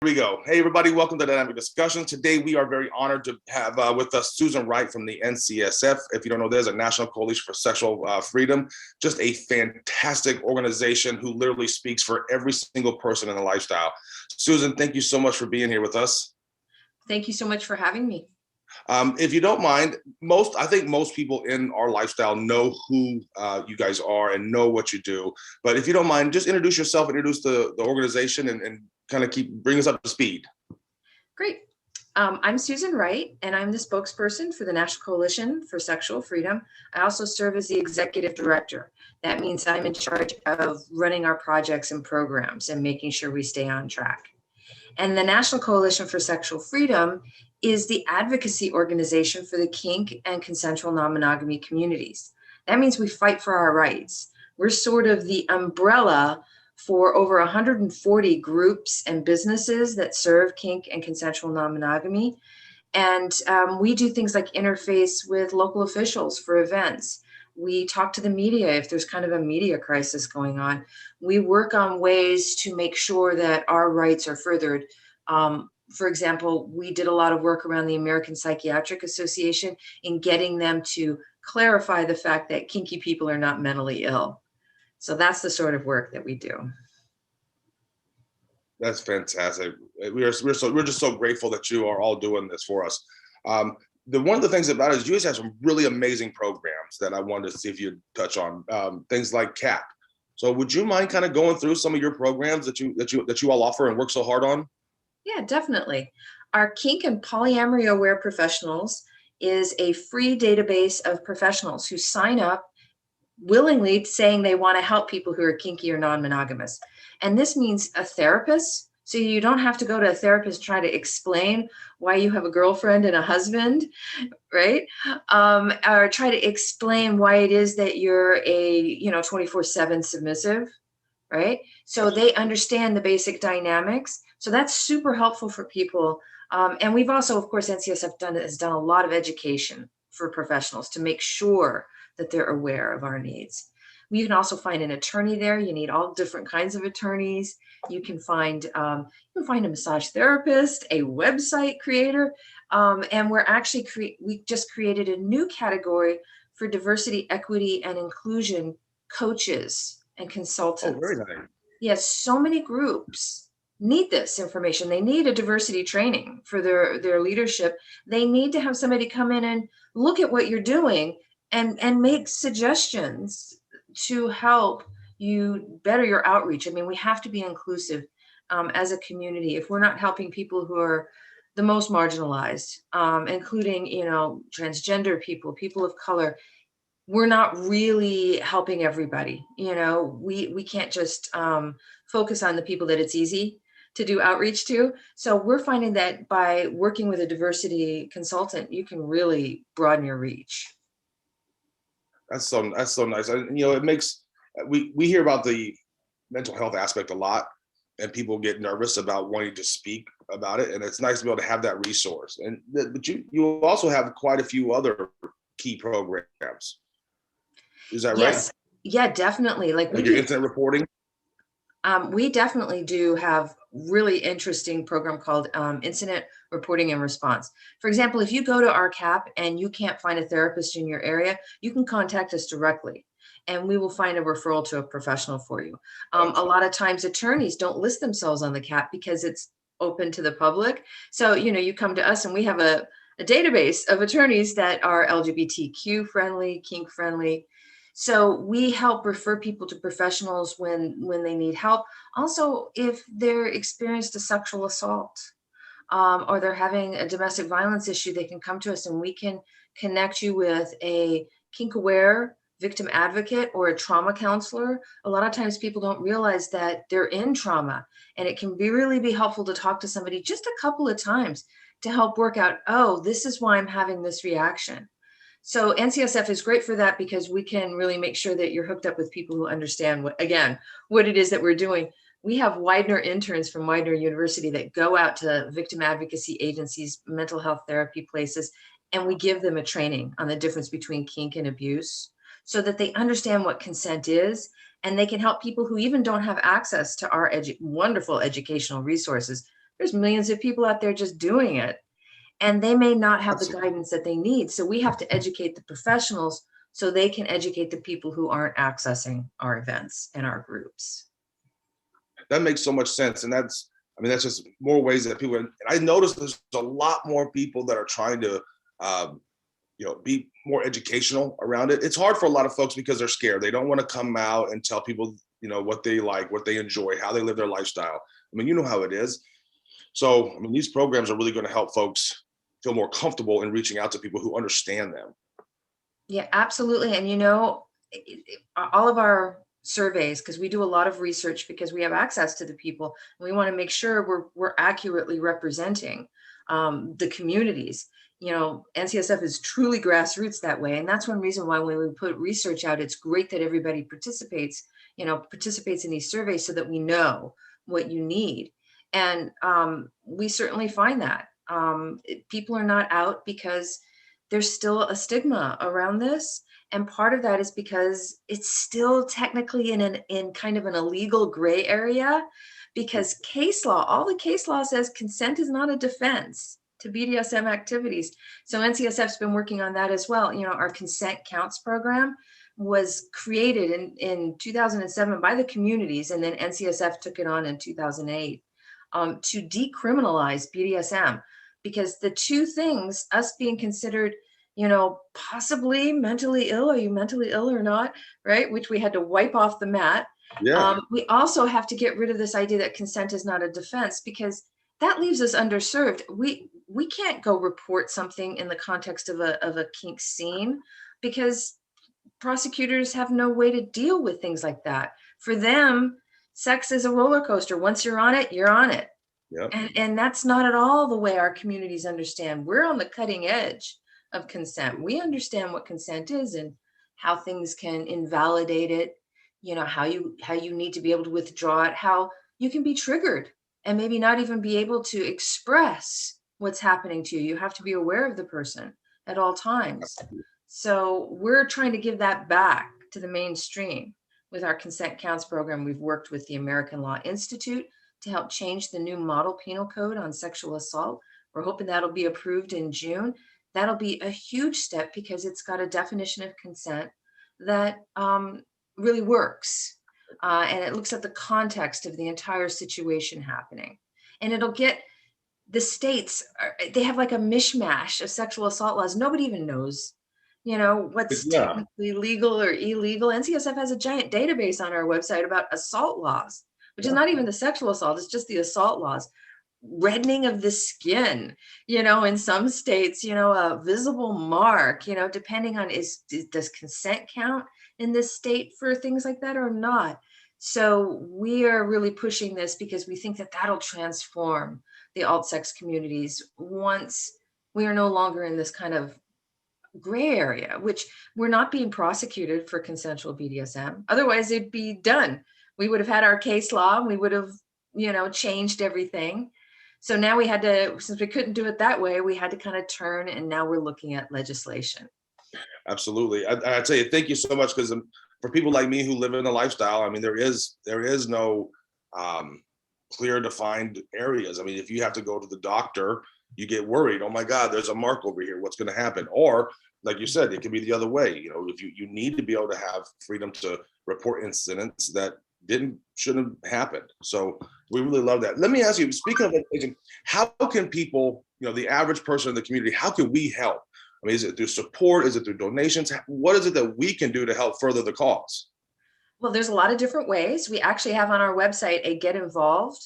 Here we go. Hey, everybody, welcome to Dynamic Discussion. Today, we are very honored to have with us Susan Wright from the NCSF. If you don't know, there's a National Coalition for Sexual Freedom, just a fantastic organization who literally speaks for every single person in the lifestyle. Susan, thank you so much for being here with us. Thank you so much for having me. If you don't mind, I think most people in our lifestyle know who you guys are and know what you do. But if you don't mind, just introduce yourself, introduce the organization, and kind of bring us up to speed. Great. I'm Susan Wright, and I'm the spokesperson for the National Coalition for Sexual Freedom. I also serve as the executive director. That means I'm in charge of running our projects and programs and making sure we stay on track. And the National Coalition for Sexual Freedom is the advocacy organization for the kink and consensual non-monogamy communities. That means we fight for our rights. We're sort of the umbrella for over 140 groups and businesses that serve kink and consensual non-monogamy. And we do things like interface with local officials for events. We talk to the media if there's kind of a media crisis going on. We work on ways to make sure that our rights are furthered. For example, we did a lot of work around the American Psychiatric Association in getting them to clarify the fact that kinky people are not mentally ill. So that's the sort of work that we do. That's fantastic. We're just so grateful that you are all doing this for us. One of the things about it is you guys have some really amazing programs that I wanted to see if you'd touch on. Things like CAP. So would you mind kind of going through some of your programs that you all offer and work so hard on? Yeah, definitely. Our Kink and Polyamory Aware Professionals is a free database of professionals who sign up willingly saying they want to help people who are kinky or non-monogamous. And this means a therapist. So you don't have to go to a therapist trying to explain why you have a girlfriend and a husband, right? Or try to explain why it is that you're a 24/7 submissive, right? So they understand the basic dynamics. So that's super helpful for people. And we've also, of course, NCSF has done a lot of education for professionals to make sure that they're aware of our needs. You can also find an attorney there. You need all different kinds of attorneys. You can find a massage therapist, a website creator, and we just created a new category for diversity, equity, and inclusion coaches and consultants. Oh, very nice. Yes, so many groups need this information. They need a diversity training for their leadership. They need to have somebody come in and look at what you're doing and make suggestions to help you better your outreach. I mean, we have to be inclusive as a community. If we're not helping people who are the most marginalized, including, transgender people of color, we're not really helping everybody. We can't just focus on the people that it's easy to do outreach to. So we're finding that by working with a diversity consultant, you can really broaden your reach. That's so nice. It makes we hear about the mental health aspect a lot, and people get nervous about wanting to speak about it. And it's nice to be able to have that resource. But you also have quite a few other key programs. Is that Yes. right? Yeah, definitely. Like your incident reporting. We definitely do have really interesting program called Incident Reporting and Response. For example, if you go to our CAP and you can't find a therapist in your area, you can contact us directly and we will find a referral to a professional for you. A lot of times attorneys don't list themselves on the CAP because it's open to the public. So, you come to us and we have a database of attorneys that are LGBTQ friendly, kink friendly. So we help refer people to professionals when they need help. Also, if they're experienced a sexual assault or they're having a domestic violence issue, they can come to us and we can connect you with a kink aware victim advocate or a trauma counselor. A lot of times people don't realize that they're in trauma, and it can really be helpful to talk to somebody just a couple of times to help work out, oh, this is why I'm having this reaction. So NCSF is great for that because we can really make sure that you're hooked up with people who understand what it is that we're doing. We have Widener interns from Widener University that go out to victim advocacy agencies, mental health therapy places, and we give them a training on the difference between kink and abuse so that they understand what consent is, and they can help people who even don't have access to our wonderful educational resources There's millions of people out there just doing it, and they may not have the That's, guidance that they need. So we have to educate the professionals so they can educate the people who aren't accessing our events and our groups. that makes so much sense. And that's just more ways that people, and I noticed there's a lot more people that are trying to, um, be more educational around it. It's hard for a lot of folks because they're scared. They don't want to come out and tell people, what they like, what they enjoy, how they live their lifestyle. I mean, you know how it is. So, I mean, these programs are really going to help folks feel more comfortable in reaching out to people who understand them. Yeah, absolutely. And all of our surveys, because we do a lot of research because we have access to the people, and we want to make sure we're accurately representing the communities. NCSF is truly grassroots that way, and that's one reason why when we put research out, it's great that everybody participates in these surveys so that we know what you need. And we certainly find that people are not out because there's still a stigma around this. And part of that is because it's still technically in kind of an illegal gray area, because all the case law says consent is not a defense to BDSM activities. So NCSF's been working on that as well. Our consent counts program was created in 2007 by the communities, and then NCSF took it on in 2008 to decriminalize BDSM. Because the two things, us being considered, possibly mentally ill, are you mentally ill or not, right? Which we had to wipe off the mat. Yeah. We also have to get rid of this idea that consent is not a defense, because that leaves us underserved. We can't go report something in the context of a kink scene, because prosecutors have no way to deal with things like that. For them, sex is a roller coaster. Once you're on it, you're on it. Yep. And that's not at all the way our communities understand. We're on the cutting edge of consent. We understand what consent is and how things can invalidate it, how you need to be able to withdraw it, how you can be triggered and maybe not even be able to express what's happening to you. You have to be aware of the person at all times. So we're trying to give that back to the mainstream. With our Consent Counts program, we've worked with the American Law Institute to help change the new model penal code on sexual assault. We're hoping that'll be approved in June. That'll be a huge step because it's got a definition of consent that really works. And it looks at the context of the entire situation happening. And it'll get the states, they have like a mishmash of sexual assault laws. Nobody even knows, what's Yeah. technically legal or illegal. NCSF has a giant database on our website about assault laws, which is not even the sexual assault, it's just the assault laws. Reddening of the skin, in some states, a visible mark, depending on does consent count in this state for things like that or not. So we are really pushing this because we think that that'll transform the alt sex communities once we are no longer in this kind of gray area, which we're not being prosecuted for consensual BDSM. Otherwise, it'd be done. We would have had our case law and we would have, changed everything. So now we had to, since we couldn't do it that way, we had to kind of turn, and now we're looking at legislation. Absolutely. I tell you, thank you so much, because for people like me who live in a lifestyle, I mean, there is no clear defined areas. I mean, if you have to go to the doctor, you get worried. Oh my God, there's a mark over here. What's going to happen? Or like you said, it can be the other way. If you need to be able to have freedom to report incidents that shouldn't have happened. So we really love that. Let me ask you, speaking of education, how can people, the average person in the community, how can we help? I mean, is it through support? Is it through donations? What is it that we can do to help further the cause? Well, there's a lot of different ways. We actually have on our website a Get Involved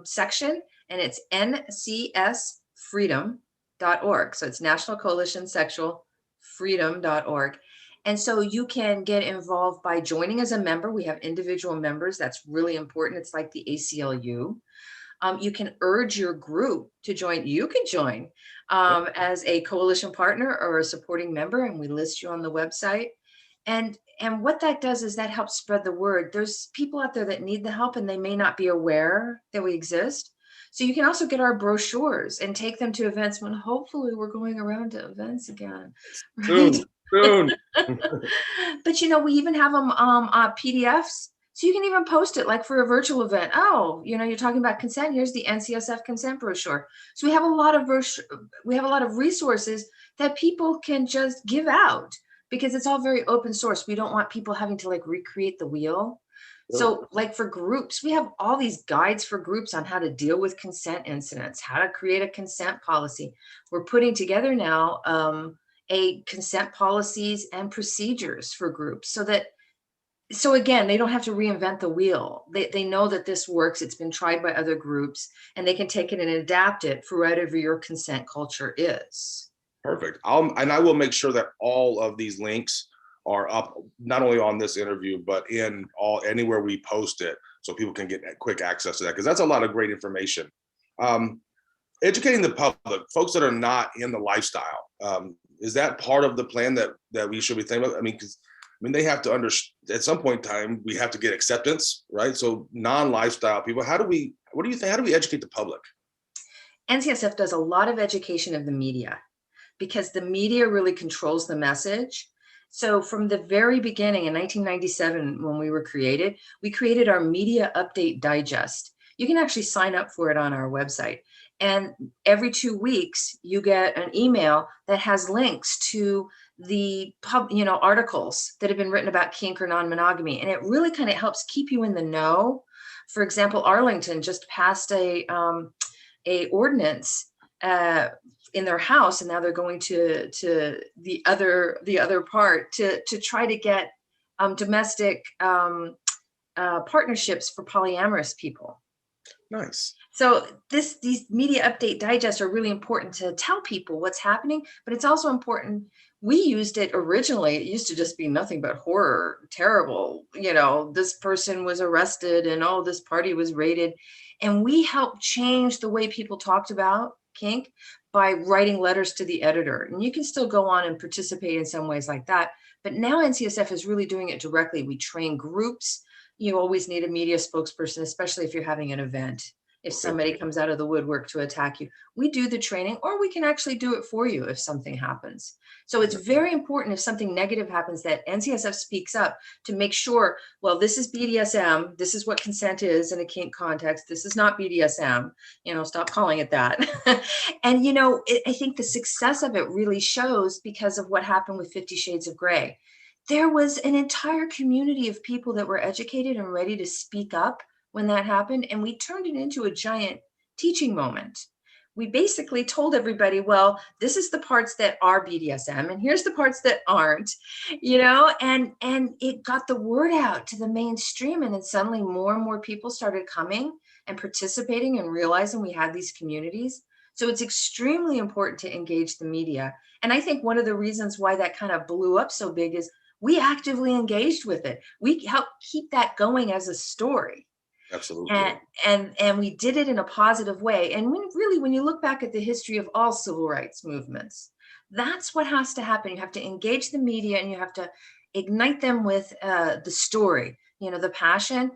section, and it's ncsfreedom.org. So it's National Coalition Sexual Freedom.org. And so you can get involved by joining as a member. We have individual members. That's really important. It's like the ACLU. You can urge your group to join. You can join as a coalition partner or a supporting member, and we list you on the website. And what that does is that helps spread the word. There's people out there that need the help and they may not be aware that we exist. So you can also get our brochures and take them to events when hopefully we're going around to events again. Right? Soon. But we even have them PDFs. So you can even post it like for a virtual event. Oh, you're talking about consent. Here's the NCSF consent brochure. So we have a lot of resources that people can just give out because it's all very open source. We don't want people having to like recreate the wheel. Sure. So like for groups, we have all these guides for groups on how to deal with consent incidents, how to create a consent policy. We're putting together now a consent policies and procedures for groups so again, they don't have to reinvent the wheel. They know that this works. It's been tried by other groups and they can take it and adapt it for whatever your consent culture is. Perfect. I will make sure that all of these links are up, not only on this interview, but in anywhere we post it, so people can get quick access to that, because that's a lot of great information. Educating the public, folks that are not in the lifestyle, is that part of the plan that we should be thinking about? They have to understand at some point in time, we have to get acceptance, right? So non-lifestyle people, what do you think, how do we educate the public? NCSF does a lot of education of the media because the media really controls the message. So from the very beginning in 1997, when we were created, we created our Media Update Digest. You can actually sign up for it on our website. And every 2 weeks, you get an email that has links to the articles that have been written about kink or non-monogamy. And it really kind of helps keep you in the know. For example, Arlington just passed a ordinance in their house, and now they're going to the other part to try to get domestic partnerships for polyamorous people. Nice. So these media update digests are really important to tell people what's happening, but it's also important. We used it originally. It used to just be nothing but horror, terrible. This person was arrested and this party was raided. And we helped change the way people talked about kink by writing letters to the editor. And you can still go on and participate in some ways like that. But now NCSF is really doing it directly. We train groups. You always need a media spokesperson, especially if you're having an event. If somebody comes out of the woodwork to attack you, we do the training, or we can actually do it for you if something happens. So it's very important if something negative happens that NCSF speaks up to make sure, well, this is BDSM. This is what consent is in a kink context. This is not BDSM. Stop calling it that. And, I think the success of it really shows because of what happened with 50 Shades of Grey. There was an entire community of people that were educated and ready to speak up when that happened, and we turned it into a giant teaching moment. We basically told everybody, well, this is the parts that are BDSM and here's the parts that aren't, and it got the word out to the mainstream, and then suddenly more and more people started coming and participating and realizing we had these communities. So it's extremely important to engage the media. And I think one of the reasons why that kind of blew up so big is we actively engaged with it. We helped keep that going as a story. Absolutely. And we did it in a positive way. And when you look back at the history of all civil rights movements, that's what has to happen. You have to engage the media and you have to ignite them with the story, the passion.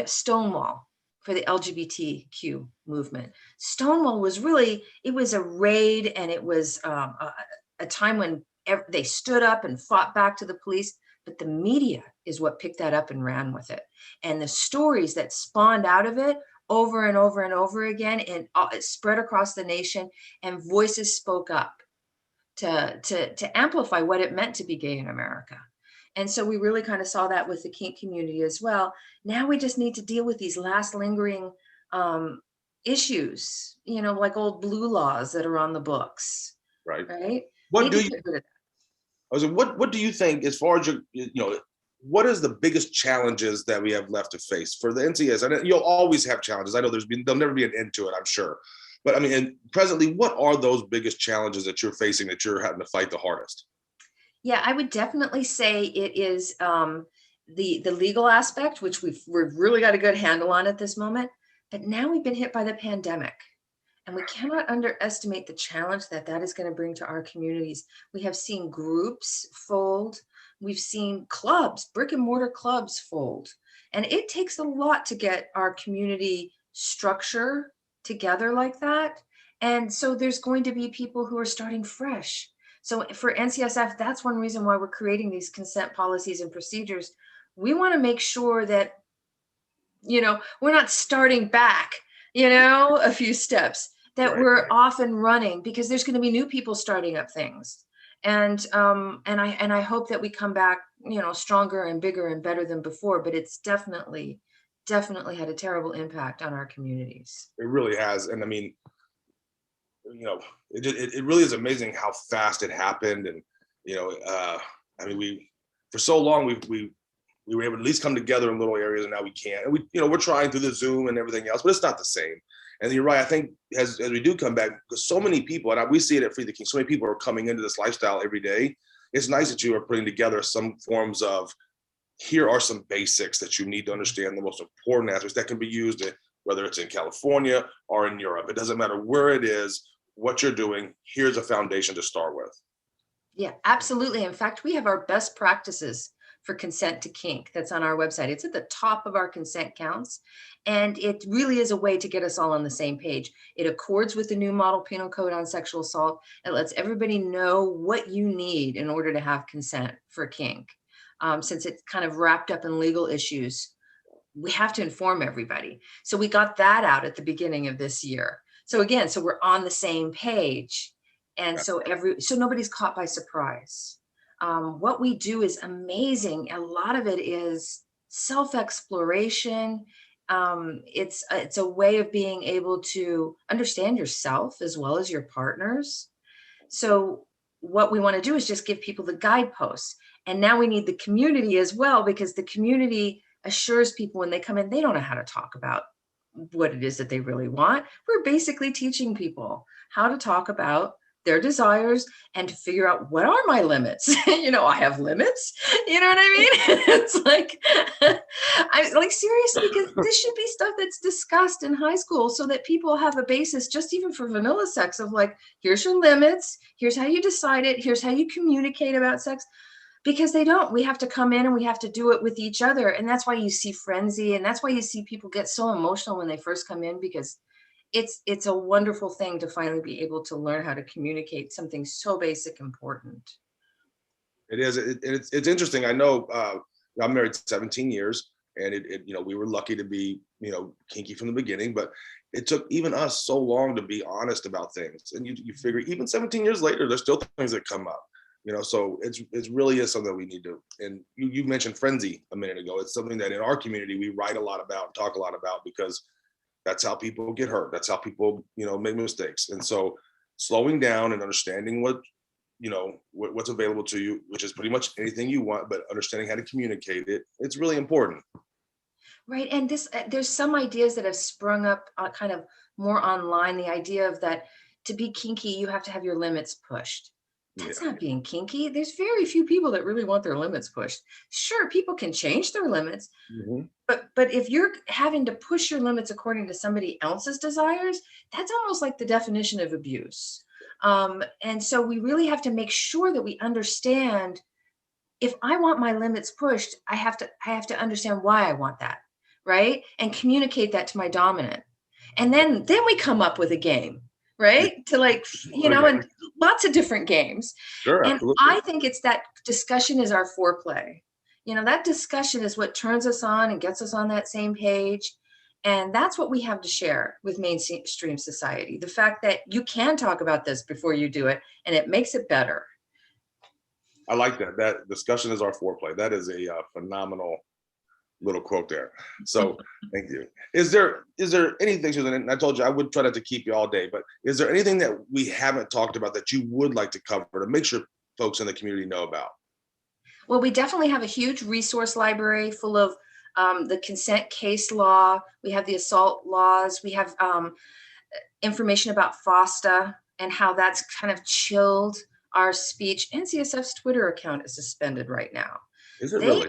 Stonewall for the LGBTQ movement. Stonewall was it was a raid, and it was a time when they stood up and fought back to the police. But the media is what picked that up and ran with it. And the stories that spawned out of it over and over and over again, and it spread across the nation, and voices spoke up to amplify what it meant to be gay in America. And so we really kind of saw that with the kink community as well. Now we just need to deal with these last lingering issues, like old blue laws that are on the books. Right? What do you think, as far as what is the biggest challenges that we have left to face for the NCS? And you'll always have challenges. I know there'll never be an end to it, I'm sure. But and presently, what are those biggest challenges that you're facing, that you're having to fight the hardest? Yeah, I would definitely say it is the legal aspect, which we've really got a good handle on at this moment. But now we've been hit by the pandemic. And we cannot underestimate the challenge that is going to bring to our communities. We have seen groups fold. We've seen clubs, brick and mortar clubs fold. And it takes a lot to get our community structure together like that. And so there's going to be people who are starting fresh. So for NCSF, that's one reason why we're creating these consent policies and procedures. We want to make sure that we're not starting back, a few steps, that Right. we're off and running, because there's going to be new people starting up things. And I hope that we come back, stronger and bigger and better than before, but it's definitely had a terrible impact on our communities. It really has. And I mean, it really is amazing how fast it happened. And, I mean, for so long, we were able to at least come together in little areas, and now we can't. And we're trying through the Zoom and everything else, but it's not the same. And you're right. I think as we do come back, because so many people, and we see it at Free the King, so many people are coming into this lifestyle every day. It's nice that you are putting together some forms of, here are some basics that you need to understand, the most important aspects that can be used, whether it's in California or in Europe. It doesn't matter where it is, what you're doing. Here's a foundation to start with. Yeah, absolutely. In fact, we have our best practices for consent to kink that's on our website. It's at the top of our consent counts. And it really is a way to get us all on the same page. It accords with the new model penal code on sexual assault. It lets everybody know what you need in order to have consent for kink. Since it's kind of wrapped up in legal issues, we have to inform everybody. So we got that out at the beginning of this year. So again, so we're on the same page. And so nobody's caught by surprise. What we do is amazing. A lot of it is self-exploration. It's a way of being able to understand yourself as well as your partners. So what we want to do is just give people the guideposts. And now we need the community as well, because the community assures people when they come in, they don't know how to talk about what it is that they really want. We're basically teaching people how to talk about their desires and to figure out, what are my limits? I have limits. You know what I mean? It's like, I like, seriously, because this should be stuff that's discussed in high school, so that people have a basis, just even for vanilla sex, of like, here's your limits, here's how you decide it, here's how you communicate about sex. Because they don't. We have to come in and we have to do it with each other. And that's why you see frenzy, and that's why you see people get so emotional when they first come in, because it's a wonderful thing to finally be able to learn how to communicate something so basic, important. It is. It's interesting. I know I'm married 17 years, and we were lucky to be, kinky from the beginning, but it took even us so long to be honest about things. And you figure even 17 years later, there's still things that come up. So it's really is something that we need to. And you mentioned frenzy a minute ago. It's something that in our community we write a lot about, talk a lot about, because that's how people get hurt. That's how people, make mistakes. And so slowing down and understanding what's available to you, which is pretty much anything you want, but understanding how to communicate it, it's really important. Right. And there's some ideas that have sprung up kind of more online. The idea of that, to be kinky, you have to have your limits pushed. That's not being kinky. There's very few people that really want their limits pushed. Sure, people can change their limits, but if you're having to push your limits according to somebody else's desires, that's almost like the definition of abuse. And so we really have to make sure that we understand, if I want my limits pushed, I have to understand why I want that, right? And communicate that to my dominant. And then we come up with a game, right? To like, and lots of different games. Sure, And absolutely. I think it's that discussion is our foreplay. That discussion is what turns us on and gets us on that same page. And that's what we have to share with mainstream society. The fact that you can talk about this before you do it, and it makes it better. I like that. That discussion is our foreplay. That is a phenomenal little quote there. So thank you. Is there anything, Susan, and I told you I would try not to keep you all day, but is there anything that we haven't talked about that you would like to cover to make sure folks in the community know about? Well, we definitely have a huge resource library full of the consent case law. We have the assault laws. We have information about FOSTA and how that's kind of chilled our speech. NCSF's Twitter account is suspended right now. Is it really?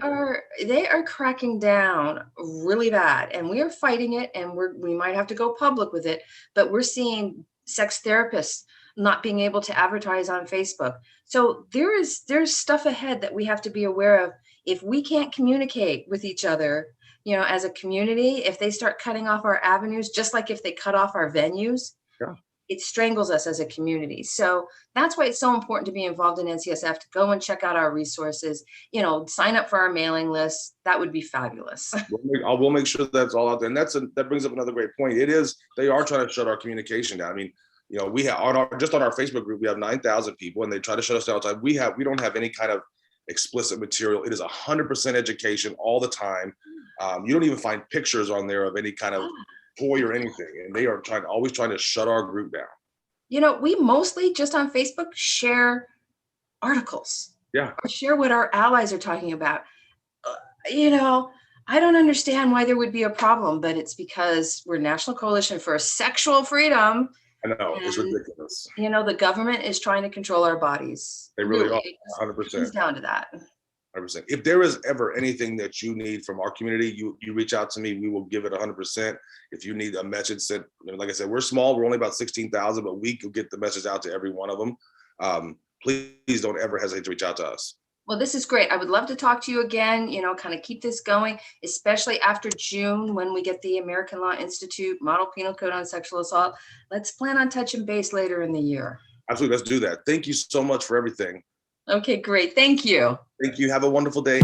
They are cracking down really bad, and we are fighting it, and we might have to go public with it, but we're seeing sex therapists not being able to advertise on Facebook. So there's stuff ahead that we have to be aware of. If we can't communicate with each other, as a community, if they start cutting off our avenues, just like if they cut off our venues, it strangles us as a community. So that's why it's so important to be involved in NCSF, to go and check out our resources, sign up for our mailing list. That would be fabulous. We'll make sure that's all out there. And that brings up another great point. They are trying to shut our communication down. I mean, we have on our Facebook group, we have 9,000 people, and they try to shut us down all the time. We don't have any kind of explicit material. It is 100% education all the time. You don't even find pictures on there of any kind of toy or anything. And they are always trying to shut our group down. We mostly just on Facebook share articles. Yeah. Or share what our allies are talking about. I don't understand why there would be a problem, but it's because we're National Coalition for Sexual Freedom. I know, it's ridiculous. The government is trying to control our bodies. They really are, 100%. It comes down to that. 100%. If there is ever anything that you need from our community, you reach out to me. We will give it 100%. If you need a message sent, like I said, we're small. We're only about 16,000, but we could get the message out to every one of them. Please don't ever hesitate to reach out to us. Well, this is great. I would love to talk to you again, kind of keep this going, especially after June when we get the American Law Institute Model Penal Code on Sexual Assault. Let's plan on touching base later in the year. Absolutely. Let's do that. Thank you so much for everything. Okay, great. Thank you. Thank you. Have a wonderful day.